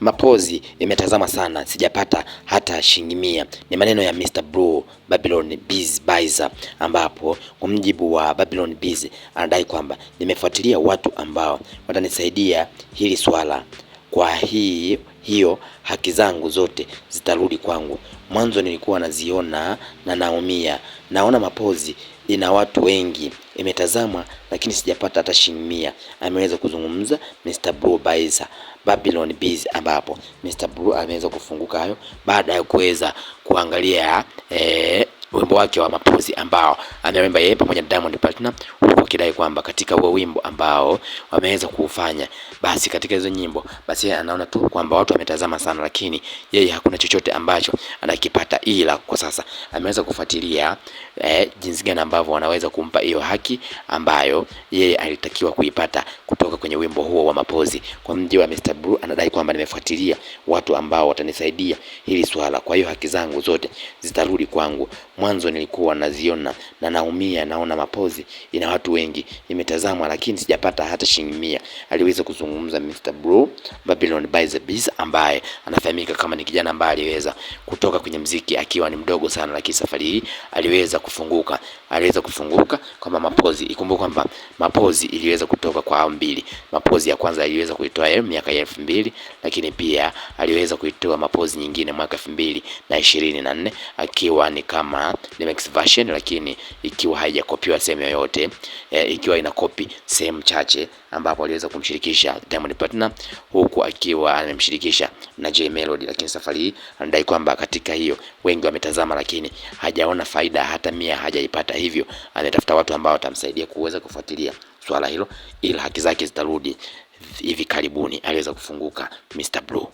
Mapozi imetazama sana, sijapata hata shilingi 100. Ni maneno ya Mr. Blue Babylon Biz Baiza, ambapo kwa mjibu wa Babylon Biz anadai kwamba nimefuatilia watu ambao watanisaidia hili swala, kwa hiyo haki zangu zote zitarudi kwangu. Mwanzo nilikuwa naziona na naumia, naona Mapozi ina watu wengi, imetazamwa lakini sijapata hata shilingi 100. Ameweza kuzungumza Mr. Blue Baiza Babylon Biz, ambapo Mr. Blue ameweza kufunguka hayo baada ya kuweza kuangalia wimbo wake wa Mapozi ambao anaimba yeye pamoja na Diamond Platinum, huku akidai kwamba katika huo wimbo ambao wameweza kuufanya, basi katika hizo nyimbo, basi anaona tu kwamba watu wametazama sana, lakini yeye hakuna chochote ambacho anakipata, ila kwa sasa ameweza kufuatilia jinsi gani ambavyo wanaweza kumpa hiyo haki ambayo yeye alitakiwa kuipata kutoka kwenye wimbo huo wa Mapozi. Kwa mjibu wa Mr. Blue anadai kwamba nimefuatilia watu ambao watanisaidia hili swala, kwa hiyo haki zangu zote zitarudi kwangu. Mwanzo nilikuwa naziona na naumia, naona Mapozi ina watu wengi, imetazamwa lakini sijapata hata shilingi 100. Aliweza kuzungumza Mr. Blue Babylon Biz, ambaye anafahamika kama ni kijana ambaye aliweza kutoka kwenye mziki akiwa ni mdogo sana, lakini safari hii aliweza kufunguka kama Mapozi. Ikumbuka kwamba Mapozi iliweza kutoka kwa awamu mbili. Mapozi ya kwanza aliweza kuitoa miaka ya 2000, lakini pia aliweza kuitoa Mapozi nyingine mwaka 2024 akiwa ni kama remix version, lakini ikiwa haijakopiwa sehemu yoyote, ikiwa ina copy sehemu chache, ambapo aliweza kumshirikisha Diamond Platinum huku akiwa amemshirikisha na J Melody. Lakini safari hii anadai kwamba katika hiyo wengi wametazama, lakini hajaona faida hata 100 hajaipata, hivyo anatafuta watu ambao watamsaidia kuweza kufuatilia swala hilo ili haki zake zitarudi hivi karibuni. Aliweza kufunguka Mr. Blue.